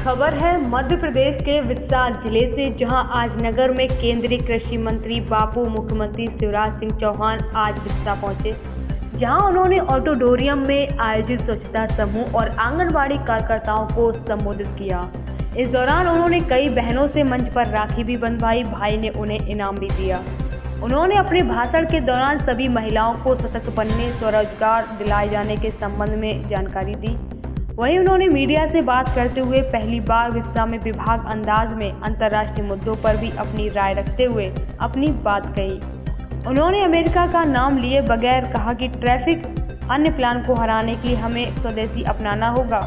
खबर है मध्य प्रदेश के विदिशा जिले से, जहां आज नगर में केंद्रीय कृषि मंत्री बापू मुख्यमंत्री शिवराज सिंह चौहान आज विदिशा पहुंचे, जहां उन्होंने ऑडिटोरियम में आयोजित स्वच्छता समूह और आंगनबाड़ी कार्यकर्ताओं को संबोधित किया। इस दौरान उन्होंने कई बहनों से मंच पर राखी भी बंधवाई। भाई ने उन्हें इनाम भी दिया। उन्होंने अपने भाषण के दौरान सभी महिलाओं को सशक्त बनने, स्वरोजगार दिलाए जाने के संबंध में जानकारी दी। वहीं उन्होंने मीडिया से बात करते हुए पहली बार विदिशा में विभाग अंदाज में अंतर्राष्ट्रीय मुद्दों पर भी अपनी राय रखते हुए अपनी बात कही। उन्होंने अमेरिका का नाम लिए बगैर कहा कि ट्रैफिक अन्य प्लान को हराने के लिए हमें स्वदेशी अपनाना होगा।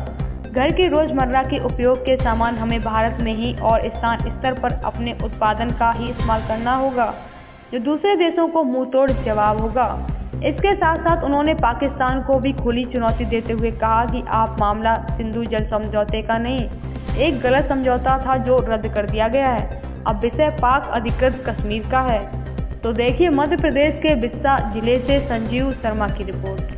घर के रोजमर्रा के उपयोग के सामान हमें भारत में ही और स्थान स्तर पर अपने उत्पादन का ही इस्तेमाल करना होगा, जो दूसरे देशों को मुंह तोड़ जवाब होगा। इसके साथ साथ उन्होंने पाकिस्तान को भी खुली चुनौती देते हुए कहा कि आप मामला सिंधु जल समझौते का नहीं, एक गलत समझौता था जो रद्द कर दिया गया है। अब विषय पाक अधिकृत कश्मीर का है। तो देखिए मध्य प्रदेश के विदिशा जिले से संजीव शर्मा की रिपोर्ट।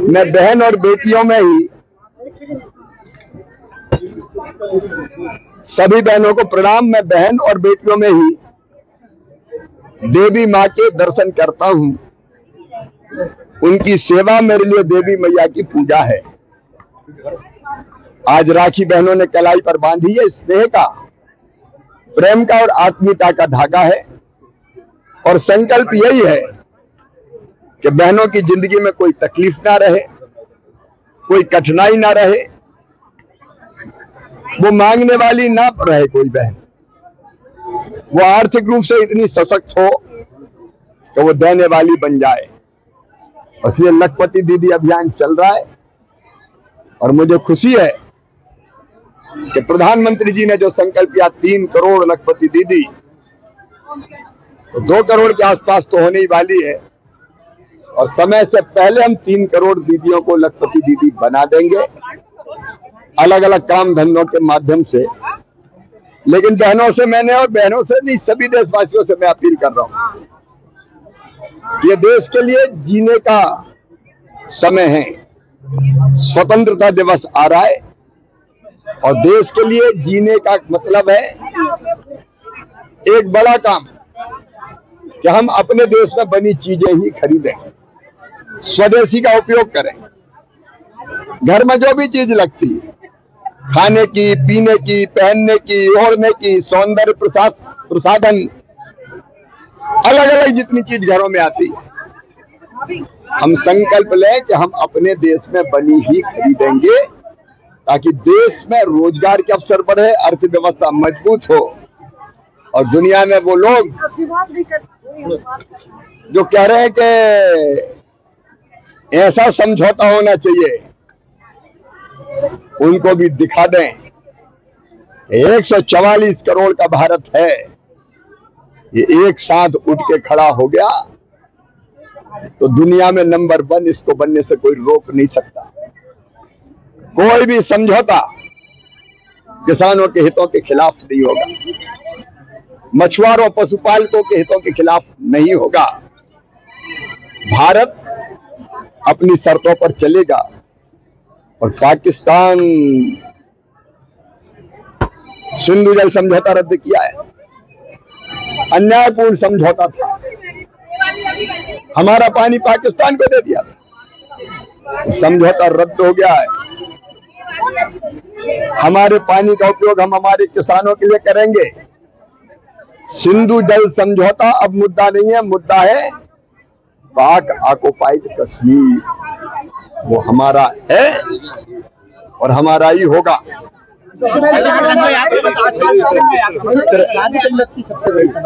मैं बहन और बेटियों में ही सभी बहनों को प्रणाम। मैं बहन और बेटियों में ही देवी माँ के दर्शन करता हूँ। उनकी सेवा मेरे लिए देवी मैया की पूजा है। आज राखी बहनों ने कलाई पर बांधी है। स्नेह का, प्रेम का और आत्मीयता का धागा है। और संकल्प यही है कि बहनों की जिंदगी में कोई तकलीफ ना रहे, कोई कठिनाई ना रहे, वो मांगने वाली ना रहे। कोई बहन वो आर्थिक रूप से इतनी सशक्त हो कि वो देने वाली बन जाए। इसलिए लखपति दीदी अभियान चल रहा है और मुझे खुशी है कि प्रधानमंत्री जी ने जो संकल्प किया 3 करोड़ लखपति दीदी, तो 2 करोड़ के आसपास तो होने ही वाली है। और समय से पहले हम 3 करोड़ दीदियों को लखपति दीदी बना देंगे, अलग अलग काम धंधों के माध्यम से। लेकिन बहनों से मैंने, और बहनों से नहीं, सभी देशवासियों से मैं अपील कर रहा हूं, ये देश के लिए जीने का समय है। स्वतंत्रता दिवस आ रहा है और देश के लिए जीने का मतलब है एक बड़ा काम कि हम अपने देश में बनी चीजें ही खरीदें, स्वदेशी का उपयोग करें। घर में जो भी चीज लगती है, खाने की, पीने की, पहनने की, ओढ़ने की, सौंदर्य प्रसाधन, अलग अलग जितनी चीज घरों में आती है, हम संकल्प लें कि हम अपने देश में बनी ही खरीदेंगे, ताकि देश में रोजगार के अवसर बढ़े, अर्थव्यवस्था मजबूत हो। और दुनिया में वो लोग जो कह रहे हैं कि ऐसा समझौता होना चाहिए, उनको भी दिखा दें। 144 करोड़ का भारत है, ये एक साथ उठ के खड़ा हो गया तो दुनिया में नंबर 1 इसको बनने से कोई रोक नहीं सकता। कोई भी समझौता किसानों के हितों के खिलाफ नहीं होगा, मछुआरों पशुपालकों के हितों के खिलाफ नहीं होगा। भारत अपनी शर्तों पर चलेगा। और पाकिस्तान सिंधु जल समझौता रद्द किया है, अन्यायपूर्ण समझौता था। हमारा पानी पाकिस्तान को दे दिया, समझौता रद्द हो गया है। हमारे पानी का उपयोग हम हमारे किसानों के लिए करेंगे। सिंधु जल समझौता अब मुद्दा नहीं है, मुद्दा है पाक ऑक्युपाइड कश्मीर। वो हमारा है और हमारा ही होगा।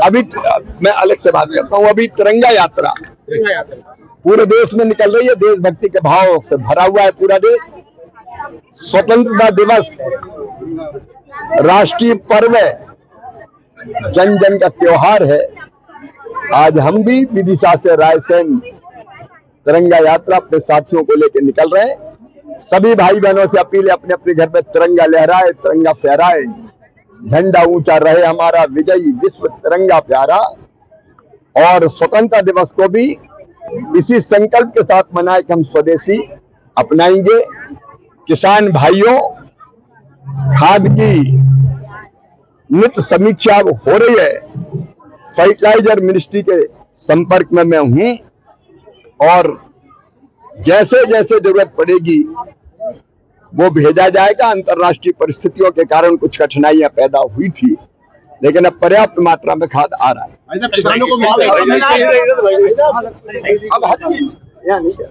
अभी मैं अलग से बात करता हूँ। अभी तिरंगा यात्रा पूरे देश में निकल रही है, देशभक्ति के भाव से भरा हुआ है पूरा देश। स्वतंत्रता दिवस राष्ट्रीय पर्व है, जन जन का त्योहार है। आज हम भी विदिशा से रायसेन तिरंगा यात्रा अपने साथियों को लेकर निकल रहे हैं। सभी भाई बहनों से अपील है, अपने अपने घर में तिरंगा लहराए, तिरंगा फहराए, झंडा ऊंचा रहे हमारा विजयी विश्व तिरंगा प्यारा। और स्वतंत्रता दिवस को भी इसी संकल्प के साथ मनाए कि हम स्वदेशी अपनाएंगे। किसान भाइयों, खाद की नित्य समीक्षा हो रही है, फर्टिलाइजर मिनिस्ट्री के संपर्क में मैं हूं और जैसे जैसे जरूरत पड़ेगी वो भेजा जाएगा। अंतर्राष्ट्रीय परिस्थितियों के कारण कुछ कठिनाइयां पैदा हुई थी, लेकिन अब पर्याप्त मात्रा में खाद आ रहा है। किसानों को अब हर चीज यहाँ नहीं है।